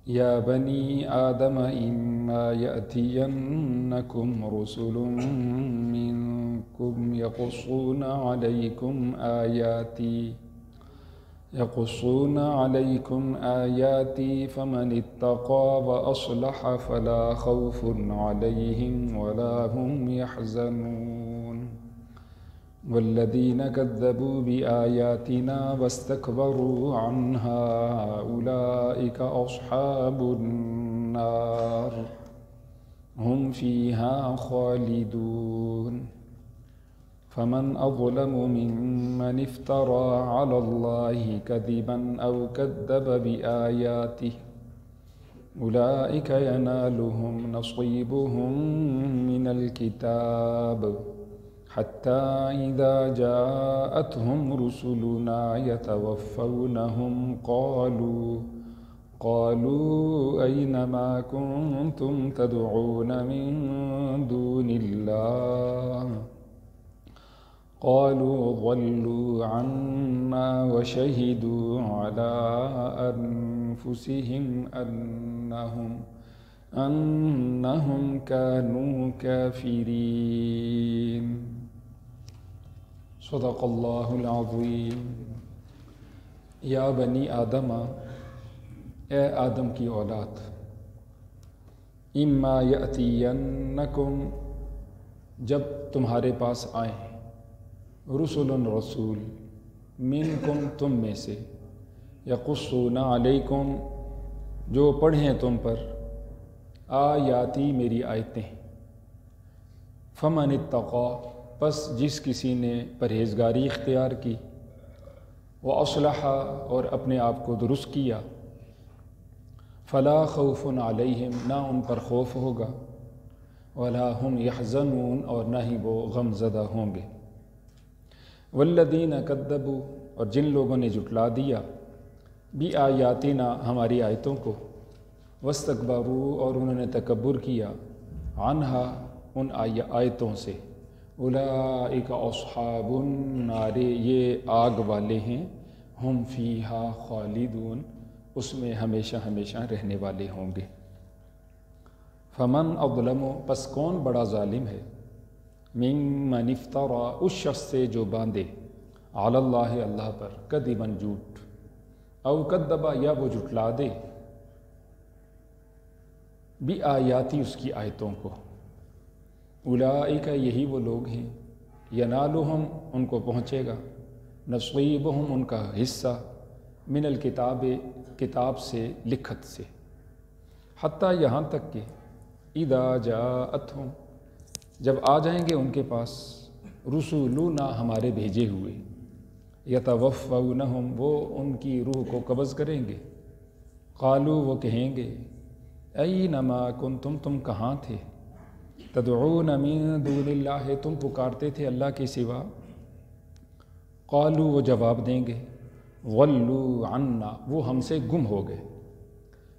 يا بني آدم إما يأتينكم رسل منكم يقصون عليكم آياتي فمن اتقى وأصلح فلا خوف عليهم ولا هم يحزنون والذين كذبوا بآياتنا واستكبروا عنها أولئك أصحاب النار هم فيها خالدون فمن أظلم ممن افترى على الله كذبا أو كذب بآياته أولئك ينالهم نصيبهم من الكتاب حتى إذا جاءتهم رسلنا يتوفونهم قالوا أين ما كنتم تدعون من دون الله قالوا ضلوا عنا وشهدوا على أنفسهم أنهم كانوا كافرين صدق اللہ العظیم۔ یا بنی آدم، اے آدم کی اولاد، اما یأتینکم، جب تمہارے پاس آئیں، رسول منکم، تم میں سے، یقصون علیکم، جو پڑھیں تم پر، آیاتی، میری آیتیں، فمن اتقا، پس جس کسی نے پرہیزگاری اختیار کی، وَأَصْلَحَ، اور اپنے آپ کو درست کیا، فَلَا خَوْفٌ عَلَيْهِمْ، نہ ان پر خوف ہوگا، وَلَا هُمْ يَحْزَنُونَ، اور نہ ہی وہ غم زدہ ہوں گے، وَالَّذِينَ كَذَّبُوا، اور جن لوگوں نے جھٹلا دیا، بِآيَاتِنَا، ہماری آیتوں کو، وَاسْتَكْبَرُوا، اور انہوں نے تکبر کیا، عَنْهَا، ان آیتوں سے، اولئک اصحاب النار، یہ آگ والے ہیں، ہم فیہا خالدون، اس میں ہمیشہ ہمیشہ رہنے والے ہوں گے۔ فمن اظلم، پس کون بڑا ظالم ہے، ممن افترا، اس شخص سے جو باندھے، علی اللہ، اللہ پر، کذبا، جھوٹ، او کذبا، یا وہ جھٹلا دے، بآیاتی، اس کی آیتوں کو، اولئک، یہی وہ لوگ ہیں، ینالہم، ان کو پہنچے گا، نصیبہم، ان کا حصہ، من الکتاب، کتاب سے، لکھت سے، حتیٰ یہاں تک کہ اذا جاءتہم، جب آ جائیں گے ان کے پاس، رسولنا، ہمارے بھیجے ہوئے، یتوفونہم، وہ ان کی روح کو قبض کریں گے، قالوا، وہ کہیں گے، این ما کنتم، تم کہاں تھے، تدعون من دون اللہ، تم پکارتے تھے اللہ کے سوا، قالوا، وہ جواب دیں گے، ضلوا عنا، وہ ہم سے گم ہو گئے،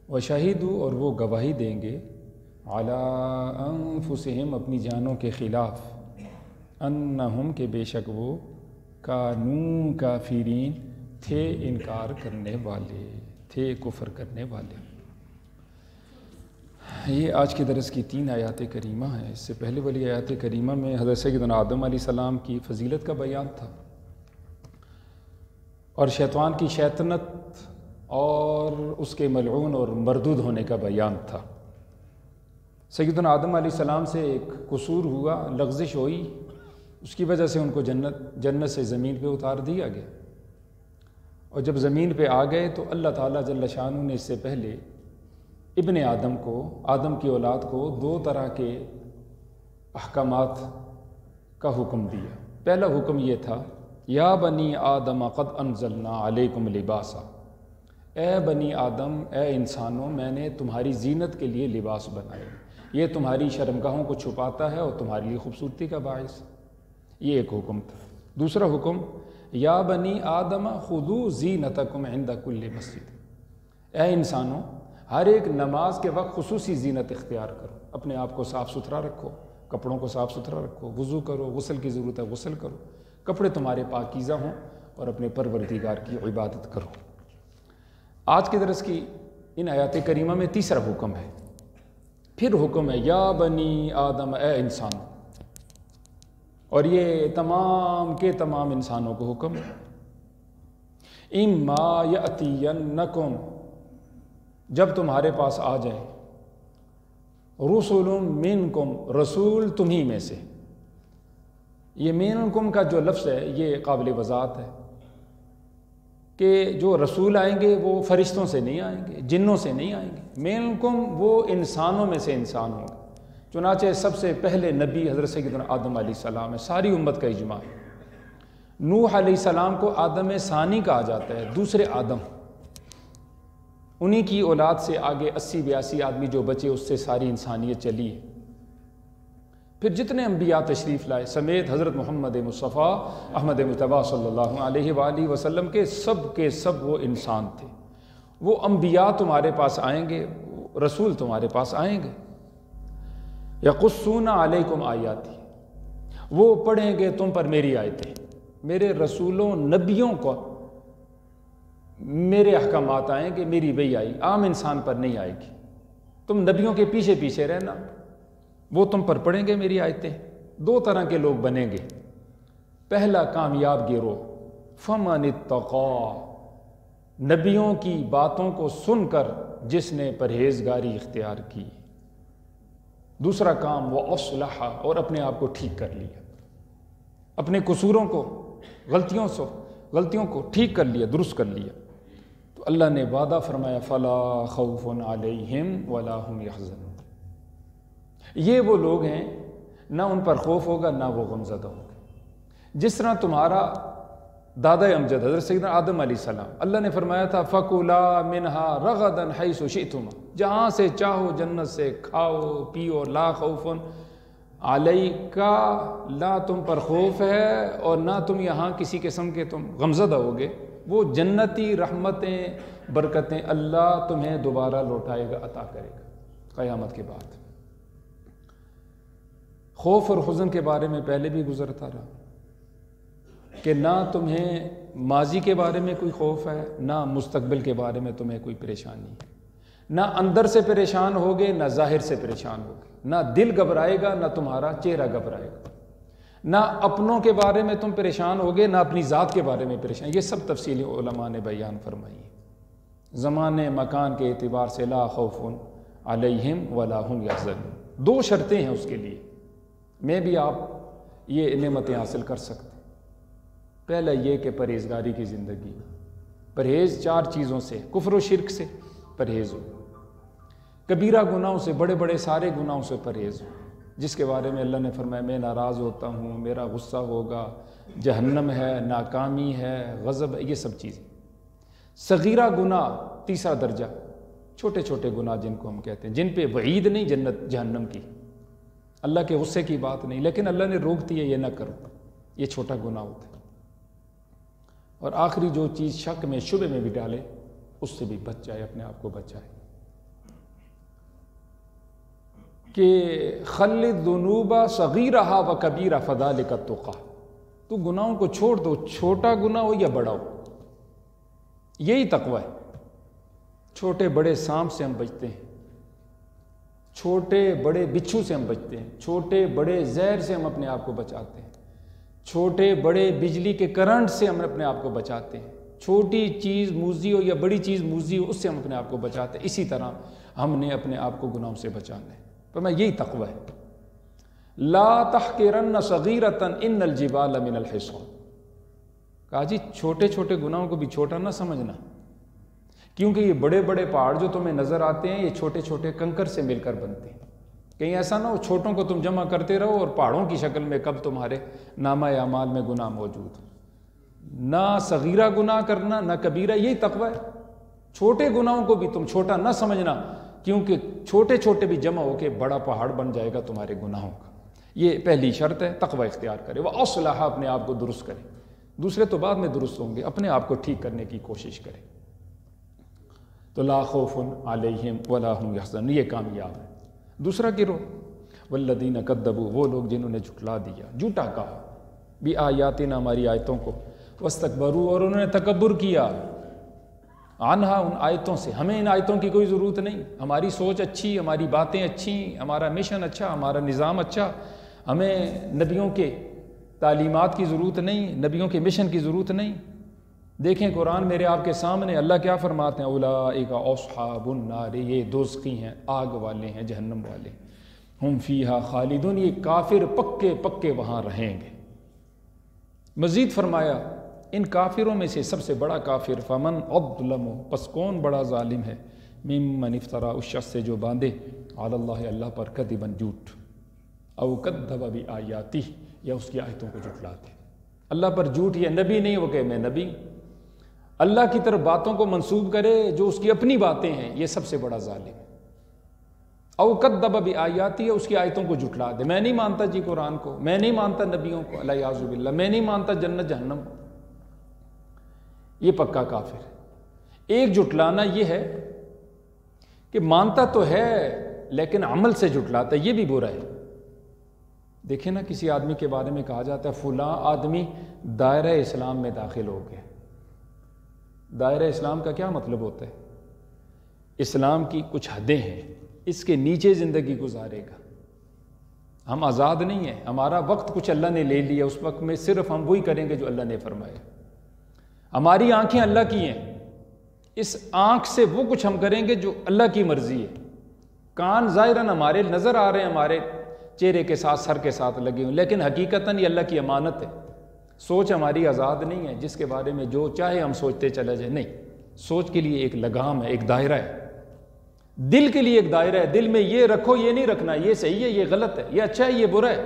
وشہدوا، اور وہ گواہی دیں گے، علی انفسہم، اپنی جانوں کے خلاف، انہم، کہ بے شک وہ، کانوا کافرین، تھے انکار کرنے والے، تھے کفر کرنے والے۔ یہ آج کے درس کی 3 آیات کریمہ ہیں۔ اس سے پہلے والی آیات کریمہ میں حضرت سیدنا آدم علیہ السلام کی فضیلت کا بیان تھا، اور شیطان کی شیطنت اور اس کے ملعون اور مردود ہونے کا بیان تھا۔ سیدنا آدم علیہ السلام سے ایک قصور ہوا، لغزش ہوئی، اس کی وجہ سے ان کو جنت سے زمین پہ اتار دیا گیا، اور جب زمین پہ آ گئے تو اللہ تعالیٰ جل شانہ نے اس سے پہلے ابن آدم کو، آدم کی اولاد کو 2 طرح کے احکامات کا حکم دیا۔ پہلا حکم یہ تھا، یا بنی آدم قد انزلنا علیکم لباسا، اے بنی آدم، اے انسانوں، میں نے تمہاری زینت کے لیے لباس بنایا، یہ تمہاری شرمگاہوں کو چھپاتا ہے اور تمہارے لیے خوبصورتی کا باعث، یہ ایک حکم تھا۔ دوسرا حکم، یا بنی آدم خذوا زینتکم عند کل مسجد، اے انسانوں، ہر ایک نماز کے وقت خصوصی زینت اختیار کرو، اپنے آپ کو صاف ستھرا رکھو، کپڑوں کو صاف ستھرا رکھو، وضو کرو، غسل کی ضرورت ہے غسل کرو، کپڑے تمہارے پاکیزہ ہوں، اور اپنے پروردگار کی عبادت کرو۔ آج کے درس کی ان آیات کریمہ میں تیسرا حکم ہے، پھر حکم ہے یا بنی آدم، اے انسان، اور یہ تمام کے تمام انسانوں کو حکم ہے، اما یأتینکم، جب تمہارے پاس آ جائیں، رسول منکم، رسول تمہیں میں سے۔ یہ منکم کا جو لفظ ہے یہ قابل وضاحت ہے کہ جو رسول آئیں گے وہ فرشتوں سے نہیں آئیں گے، جنوں سے نہیں آئیں گے، منکم وہ انسانوں میں سے انسان ہوں گے۔ چنانچہ سب سے پہلے نبی حضرت سیدنا آدم علیہ السلام ہے، ساری امت کا اجماع ہے۔ نوح علیہ السلام کو آدم ثانی کہا جاتا ہے، دوسرے آدم، انہی کی اولاد سے آگے 80-82 آدمی جو بچے، اس سے ساری انسانیت چلی ہے۔ پھر جتنے انبیاء تشریف لائے سمیت حضرت محمد مصطفیٰ احمد مجتبیٰ صلی اللہ علیہ وآلہ وسلم کے سب وہ انسان تھے۔ وہ انبیاء تمہارے پاس آئیں گے، رسول تمہارے پاس آئیں گے، یقصون علیکم آیاتی، وہ پڑھیں گے تم پر میری آیتیں، میرے رسولوں نبیوں کو میرے احکامات آئیں گے، میری وحی آئی، عام انسان پر نہیں آئے گی۔ تم نبیوں کے پیچھے پیچھے رہنا، وہ تم پر پڑھیں گے میری آیتیں۔ دو طرح کے لوگ بنیں گے، پہلا کامیاب گروہ، فمن اتقا، نبیوں کی باتوں کو سن کر جس نے پرہیزگاری اختیار کی۔ دوسرا کام وہ اصلح، اور اپنے آپ کو ٹھیک کر لیا، اپنے قصوروں کو، غلطیوں کو ٹھیک کر لیا، درست کر لیا۔ تو اللہ نے وعدہ فرمایا فلا خوف علیہم ولا هم یحزنون، یہ وہ لوگ ہیں نہ ان پر خوف ہوگا نہ وہ غمزدہ ہوگا۔ جس طرح تمہارا دادا امجد حضرت سیدنا آدم علیہ السلام، اللہ نے فرمایا تھا فَكُلَا مِنْهَا رَغَدًا حَيْثُ شِئْتُمَا، جہاں سے چاہو جنت سے کھاؤ پیو، لا خوف علیکا، لا تم پر خوف ہے اور نہ تم یہاں کسی قسم کے تم غمزدہ ہوگے۔ وہ جنتی رحمتیں برکتیں اللہ تمہیں دوبارہ لوٹائے گا، عطا کرے گا قیامت کے بعد۔ خوف اور حزن کے بارے میں پہلے بھی گزرتا رہا کہ نہ تمہیں ماضی کے بارے میں کوئی خوف ہے، نہ مستقبل کے بارے میں تمہیں کوئی پریشانی ہے، نہ اندر سے پریشان ہوگے نہ ظاہر سے پریشان ہوگے، نہ دل گھبرائے گا نہ تمہارا چہرہ گھبرائے گا، نہ اپنوں کے بارے میں تم پریشان ہوگے نہ اپنی ذات کے بارے میں پریشان۔ یہ سب تفصیلی علماء نے بیان فرمائی ہے۔ زمانے مکان کے اعتبار سے لا خوف علیہم ولا هم یحزنون، دو شرطیں ہیں اس کے لیے، میں بھی آپ یہ نعمتیں حاصل کر سکتے ہیں۔ پہلا یہ کہ پرہیزگاری کی زندگی، پرہیز 4 چیزوں سے، کفر و شرک سے پرہیز ہو، کبیرہ گناہوں سے، بڑے بڑے سارے گناہوں سے پرہیز ہو، جس کے بارے میں اللہ نے فرمایا میں ناراض ہوتا ہوں، میرا غصہ ہوگا، جہنم ہے، ناکامی ہے، غضب ہے، یہ سب چیزیں۔ صغیرہ گناہ تیسرا درجہ، چھوٹے چھوٹے گناہ جن کو ہم کہتے ہیں، جن پہ وعید نہیں جنت جہنم کی، اللہ کے غصے کی بات نہیں، لیکن اللہ نے روک دی ہے یہ نہ کرو، یہ چھوٹا گناہ ہوتا ہے۔ اور آخری جو چیز شک میں شبہ میں بھی ڈالے، اس سے بھی بچ جائے، اپنے آپ کو بچائے، کہ خلد ذنوب صغیرہا و کبیرہ فذلک التقیٰ، تو گناہوں کو چھوڑ دو، چھوٹا گناہ ہو یا بڑا ہو، یہی تقوی ہے۔ چھوٹے بڑے سانپ سے ہم بچتے ہیں، چھوٹے بڑے بچھو سے ہم بچتے ہیں، چھوٹے بڑے زہر سے ہم اپنے آپ کو بچاتے ہیں، چھوٹے بڑے بجلی کے کرنٹ سے ہم اپنے آپ کو بچاتے ہیں، چھوٹی چیز موذی ہو یا بڑی چیز موذی ہو اس سے ہم اپنے آپ کو بچاتے ہیں۔ اسی طرح ہم نے اپنے آپ کو گناہوں سے بچانا ہے، پر میں یہی تقوی ہے۔ لا تحقرن صغیرۃ ان الجبال من الحصى، کہا جی چھوٹے چھوٹے گناہوں کو بھی چھوٹا نہ سمجھنا، کیونکہ یہ بڑے بڑے پہاڑ جو تمہیں نظر آتے ہیں یہ چھوٹے چھوٹے کنکر سے مل کر بنتے ہیں۔ کہیں ایسا نہ ہو چھوٹوں کو تم جمع کرتے رہو اور پہاڑوں کی شکل میں کب تمہارے نامہ اعمال میں گناہ موجود ہو۔ نہ صغیرہ گناہ کرنا نہ کبیرہ، یہی تقوی ہے۔ چھوٹے گناہوں کو بھی تم چھوٹا نہ سمجھنا، کیونکہ چھوٹے چھوٹے بھی جمع ہو کے بڑا پہاڑ بن جائے گا تمہارے گناہوں کا۔ یہ پہلی شرط ہے، تقوی اختیار کرے، وہ اصلح، اپنے آپ کو درست کرے، دوسرے تو بعد میں درست ہوں گے، اپنے آپ کو ٹھیک کرنے کی کوشش کرے۔ تو لا خوف علیہم ولا هم یحزنون، یہ کامیاب ہے۔ دوسرا گروہ والذین کذبوا، وہ لوگ جنہوں نے جھٹلا دیا، جھوٹا کہا، بھی آیاتنا، ہماری آیتوں کو، واستکبروا، اور انہوں نے تکبر کیا، عنہا ان آیتوں سے. ہمیں ان آیتوں کی کوئی ضرورت نہیں. ہماری سوچ اچھی، ہماری باتیں اچھی، ہمارا مشن اچھا، ہمارا نظام اچھا. ہمیں نبیوں کے تعلیمات کی ضرورت نہیں، نبیوں کے مشن کی ضرورت نہیں. دیکھیں قرآن میرے آپ کے سامنے اللہ کیا فرماتے ہیں، اولئک اصحاب النار، یہ دوزخی ہیں، آگ والے ہیں، جہنم والے. ہم فیہا خالدون، یہ کافر پکے پکے وہاں رہیں گے. مزید فرمایا ان کافروں میں سے سب سے بڑا کافر فمن اظلم، پس کون بڑا ظالم ہے، ممن افترا، اس شخص سے جو باندھے علی اللہ، اللہ پر کذبا، جھوٹ، او کذب بآیاتہ، یا اس کی آیتوں کو جھٹلاتے. اللہ پر جھوٹ، یہ نبی نہیں وہ کہ میں نبی، اللہ کی طرف باتوں کو منسوب کرے جو اس کی اپنی باتیں ہیں، یہ سب سے بڑا ظالم ہے. او کذب بآیاتہ، اس کی آیتوں کو جھٹلا دے. میں نہیں مانتا جی قرآن کو، میں نہیں مانتا نبیوں کو، الیاذ باللہ، میں نہیں مانتا جنت جہنم کو. یہ پکا کافر ہے. ایک جھٹلانا یہ ہے کہ مانتا تو ہے لیکن عمل سے جھٹلاتا ہے، یہ بھی برا ہے. دیکھیں نا، کسی آدمی کے بارے میں کہا جاتا ہے فلاں آدمی دائرہ اسلام میں داخل ہو گیا. دائرہ اسلام کا کیا مطلب ہوتا ہے؟ اسلام کی کچھ حدیں ہیں، اس کے نیچے زندگی گزارے گا. ہم آزاد نہیں ہیں، ہمارا وقت کچھ اللہ نے لے لیا، اس وقت میں صرف ہم وہی کریں گے جو اللہ نے فرمایا. ہماری آنکھیں اللہ کی ہیں، اس آنکھ سے وہ کچھ ہم کریں گے جو اللہ کی مرضی ہے. کان ظاہراً ہمارے نظر آ رہے ہیں، ہمارے چہرے کے ساتھ، سر کے ساتھ لگے ہوئے، لیکن حقیقتاً یہ اللہ کی امانت ہے. سوچ ہماری آزاد نہیں ہے جس کے بارے میں جو چاہے ہم سوچتے چلے جائیں. نہیں، سوچ کے لیے ایک لگام ہے، ایک دائرہ ہے. دل کے لیے ایک دائرہ ہے. دل میں یہ رکھو، یہ نہیں رکھنا، یہ صحیح ہے، یہ غلط ہے، یہ اچھا ہے، یہ برا ہے.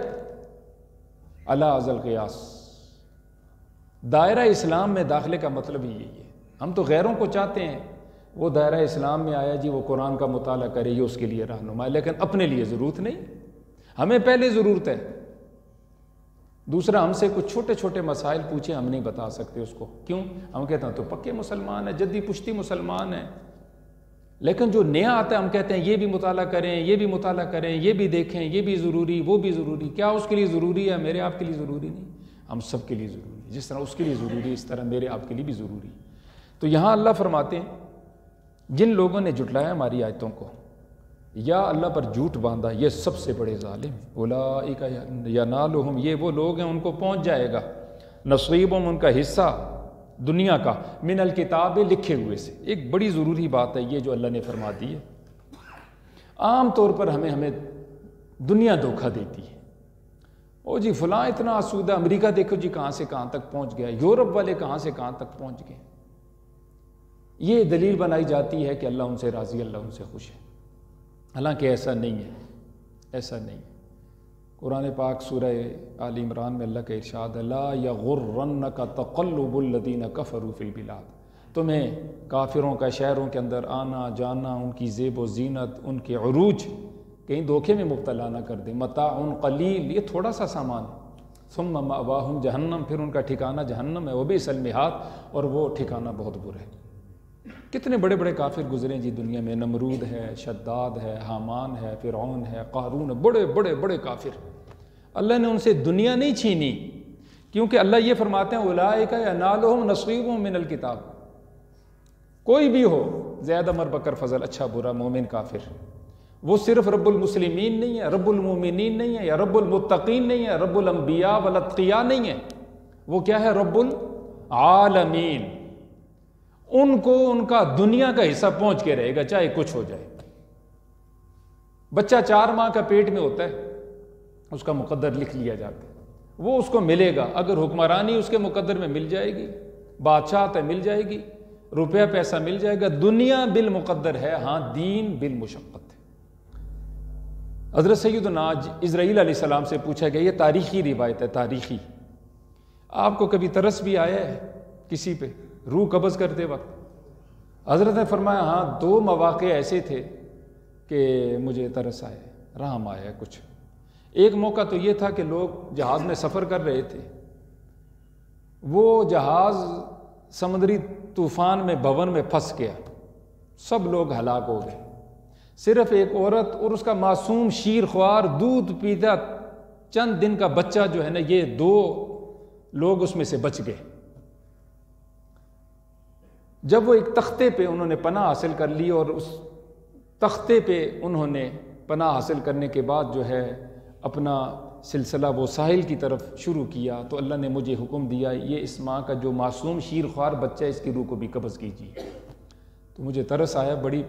الا ذل قیاس. دائرہ اسلام میں داخلے کا مطلب ہی یہی ہے. ہم تو غیروں کو چاہتے ہیں وہ دائرہ اسلام میں آیا جی، وہ قرآن کا مطالعہ کرے، یہ اس کے لیے رہنما ہے، لیکن اپنے لیے ضرورت نہیں. ہمیں پہلے ضرورت ہے. دوسرا، ہم سے کچھ چھوٹے چھوٹے مسائل پوچھیں، ہم نہیں بتا سکتے اس کو. کیوں؟ ہم کہتے ہیں تو پکے مسلمان ہیں، جدی پشتی مسلمان ہیں. لیکن جو نیا آتا ہے ہم کہتے ہیں یہ بھی مطالعہ کریں، یہ بھی مطالعہ کریں، یہ بھی دیکھیں، یہ بھی ضروری، وہ بھی ضروری. کیا اس کے لیے ضروری ہے؟ میرے آپ کے لیے ضروری نہیں، ہم سب کے لیے ضروری. جس طرح اس کے لیے ضروری ہے اس طرح میرے آپ کے لیے بھی ضروری. تو یہاں اللہ فرماتے ہیں جن لوگوں نے جھٹلایا ہماری آیتوں کو یا اللہ پر جھوٹ باندھا، یہ سب سے بڑے ظالم ہیں. اولئک ینالہم، یہ وہ لوگ ہیں ان کو پہنچ جائے گا نصیبہم، ان کا حصہ دنیا کا، من الکتاب، لکھے ہوئے سے. ایک بڑی ضروری بات ہے یہ جو اللہ نے فرما دی ہے. عام طور پر ہمیں دنیا دھوکہ دیتی ہے. او جی فلاں اتنا آسودہ، امریکہ دیکھو جی کہاں سے کہاں تک پہنچ گیا، یورپ والے کہاں سے کہاں تک پہنچ گئے. یہ دلیل بنائی جاتی ہے کہ اللہ ان سے راضی، اللہ ان سے خوش ہے. حالانکہ ایسا نہیں ہے، ایسا نہیں. قرآن پاک سورہ آل عمران میں اللہ کا ارشاد ہے، لا یغرنک تقلب الذین کفروا فی البلاد. تمہیں کافروں کا شہروں کے اندر آنا جانا، ان کی زیب و زینت، ان کے عروج کہیں دھوکے میں مبتلا نہ کر دیں. متاع قلیل، یہ تھوڑا سا سامان. ثم مأواہم جہنم، پھر ان کا ٹھکانہ جہنم ہے. وبئس المہاد، اور وہ ٹھکانہ بہت برا ہے. کتنے بڑے بڑے کافر گزرے جی دنیا میں. نمرود ہے، شداد ہے، حامان ہے، فرعون ہے، قارون ہے، بڑے بڑے بڑے کافر. اللہ نے ان سے دنیا نہیں چھینی، کیونکہ اللہ یہ فرماتے ہیں اولئک ینالہم نصیبہم من الکتاب. کوئی بھی ہو، زید عمر بکر فضل، اچھا برا، مومن کافر، وہ صرف رب المسلمین نہیں ہے، رب المومنین نہیں ہے، یا رب المتقین نہیں ہے، رب الانبیاء والاتقیاء نہیں ہے. وہ کیا ہے؟ رب العالمین. ان کو ان کا دنیا کا حصہ پہنچ کے رہے گا چاہے کچھ ہو جائے. بچہ 4 ماہ کا پیٹ میں ہوتا ہے، اس کا مقدر لکھ لیا جاتا ہے، وہ اس کو ملے گا. اگر حکمرانی اس کے مقدر میں مل جائے گی، بادشاہت مل جائے گی، روپیہ پیسہ مل جائے گا. دنیا بالمقدر ہے، ہاں دین بالمشقت ہے. حضرت سیدنا اسرائیل علیہ السلام سے پوچھا گیا، یہ تاریخی روایت ہے، تاریخی. آپ کو کبھی ترس بھی آیا ہے کسی پہ روح قبض کرتے وقت؟ حضرت نے فرمایا ہاں 2 مواقع ایسے تھے کہ مجھے ترس آئے، رحم آیا کچھ. ایک موقع تو یہ تھا کہ لوگ جہاز میں سفر کر رہے تھے، وہ جہاز سمندری طوفان میں بھون میں پھنس گیا، سب لوگ ہلاک ہو گئے. صرف ایک عورت اور اس کا معصوم شیر خوار دودھ پیتا چند دن کا بچہ جو ہے نا، یہ 2 لوگ اس میں سے بچ گئے. جب وہ ایک تختے پہ انہوں نے پناہ حاصل کر لی اور اس تختے پہ انہوں نے پناہ حاصل کرنے کے بعد جو ہے اپنا سلسلہ وہ ساحل کی طرف شروع کیا، تو اللہ نے مجھے حکم دیا یہ اس ماں کا جو معصوم شیر خوار بچہ ہے اس کی روح کو بھی قبض کیجیے۔ تو مجھے ترس آیا بڑی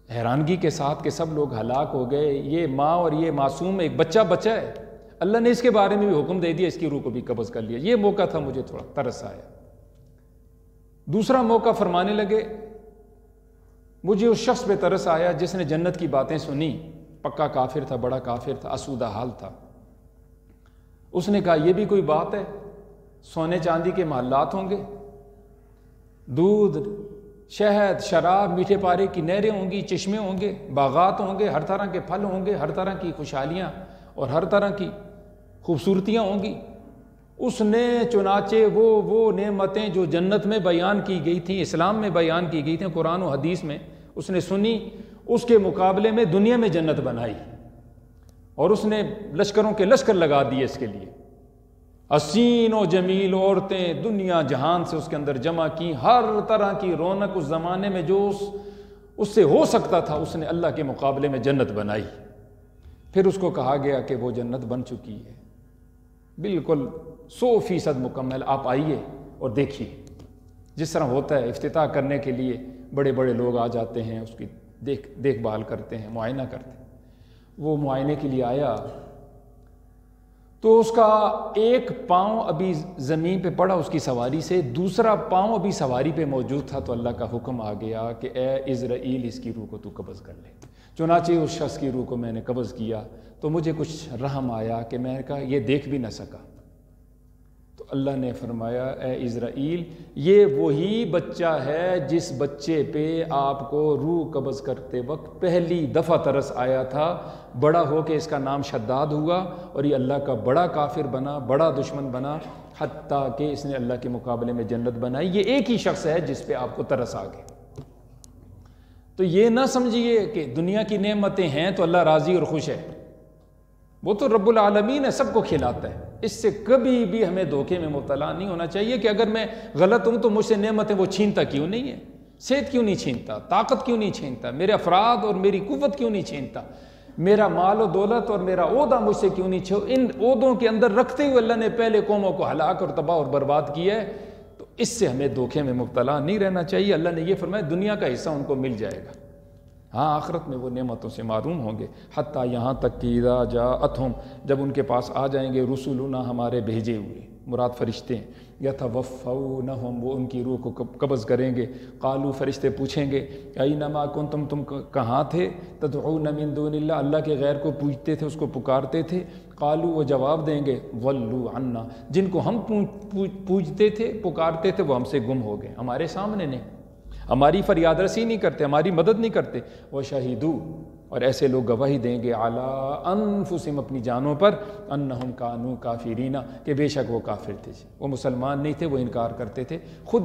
حیرانگی کے ساتھ کہ سب لوگ ہلاک ہو گئے، یہ ماں اور یہ معصوم ایک بچہ ہے، اللہ نے اس کے بارے میں بھی حکم دے دیا، اس کی روح کو بھی قبض کر لیا۔ یہ موقع تھا، مجھے تھوڑا ترس آیا۔ دوسرا موقع فرمانے لگے مجھے اس شخص پہ ترس آیا جس نے جنت کی باتیں سنی، پکا کافر تھا، بڑا کافر تھا، آسودہ حال تھا۔ اس نے کہا یہ بھی کوئی بات ہے، سونے چاندی کے محلات ہوں گے، دودھ، شہد، شراب، میٹھے پارے کی نہریں ہوں گی، چشمے ہوں گے، باغات ہوں گے، ہر طرح کے پھل ہوں گے، ہر طرح کی خوشحالیاں اور ہر طرح کی خوبصورتیاں ہوں گی۔ اس نے چنانچہ وہ نعمتیں جو جنت میں بیان کی گئی تھیں، اسلام میں بیان کی گئی تھیں، قرآن و حدیث میں اس نے سنی، اس کے مقابلے میں دنیا میں جنت بنائی، اور اس نے لشکروں کے لشکر لگا دیے اس کے لیے۔ حسین و جمیل عورتیں دنیا جہان سے اس کے اندر جمع کی، ہر طرح کی رونق اس زمانے میں جو اس سے ہو سکتا تھا اس نے اللہ کے مقابلے میں جنت بنائی۔ پھر اس کو کہا گیا کہ وہ جنت بن چکی ہے، بالکل 100% مکمل، آپ آئیے اور دیکھیے۔ جس طرح ہوتا ہے افتتاح کرنے کے لیے بڑے بڑے لوگ آ جاتے ہیں، اس کی دیکھ بھال کرتے ہیں، معائنہ کرتے ہیں۔ وہ معائنے کے لیے آیا تو اس کا ایک پاؤں ابھی زمین پہ پڑا اس کی سواری سے، دوسرا پاؤں ابھی سواری پہ موجود تھا، تو اللہ کا حکم آ گیا کہ اے عزرائیل اس کی روح کو تو قبض کر لے۔ چنانچہ اس شخص کی روح کو میں نے قبض کیا، تو مجھے کچھ رحم آیا کہ میں نے کہا یہ دیکھ بھی نہ سکا۔ تو اللہ نے فرمایا اے عزرائیل یہ وہی بچہ ہے جس بچے پہ آپ کو روح قبض کرتے وقت پہلی دفعہ ترس آیا تھا، بڑا ہو کے اس کا نام شداد ہوا اور یہ اللہ کا بڑا کافر بنا، بڑا دشمن بنا، حتیٰ کہ اس نے اللہ کے مقابلے میں جنت بنائی۔ یہ ایک ہی شخص ہے جس پہ آپ کو ترس آ گئے۔ تو یہ نہ سمجھیے کہ دنیا کی نعمتیں ہیں تو اللہ راضی اور خوش ہے، وہ تو رب العالمین ہے، سب کو کھلاتا ہے۔ اس سے کبھی بھی ہمیں دھوکے میں مبتلا نہیں ہونا چاہیے کہ اگر میں غلط ہوں تو مجھ سے نعمتیں وہ چھینتا کیوں نہیں ہے، صحت کیوں نہیں چھینتا، طاقت کیوں نہیں چھینتا، میرے افراد اور میری قوت کیوں نہیں چھینتا، میرا مال و دولت اور میرا عہدہ مجھ سے کیوں نہیں چھو۔ ان عہدوں کے اندر رکھتے ہوئے اللہ نے پہلے قوموں کو ہلاک اور تباہ اور برباد کیا ہے، تو اس سے ہمیں دھوکے میں مبتلا نہیں رہنا چاہیے۔ اللہ نے یہ فرمایا دنیا کا حصہ ان کو مل جائے گا، ہاں آخرت میں وہ نعمتوں سے محروم ہوں گے۔ حتیٰ یہاں تک کہ اذا جاءتہم، جب ان کے پاس آ جائیں گے رسولنا، ہمارے بھیجے ہوئے، مراد فرشتے ہیں، یتوفونہم، وہ ان کی روح کو قبض کریں گے۔ قالوا، فرشتے پوچھیں گے اینما کنتم، تم کہاں تھے، تدعون من دون اللہ، اللہ کے غیر کو پوجتے تھے، اس کو پکارتے تھے۔ قالوا، وہ جواب دیں گے ضلوا عنا، جن کو ہم پوجتے تھے پکارتے تھے وہ ہم سے گم ہو گئے، ہمارے سامنے نہیں، ہماری فریاد رسی نہیں کرتے، ہماری مدد نہیں کرتے۔ وَشَهِدُوا، اور ایسے لوگ گواہی دیں گے عَلَىٰ أَنفُسِهِمْ، اپنی جانوں پر، أَنَّهُمْ كَانُوا كَافِرِينَ، کہ بے شک وہ کافر تھے، وہ مسلمان نہیں تھے، وہ انکار کرتے تھے۔ خود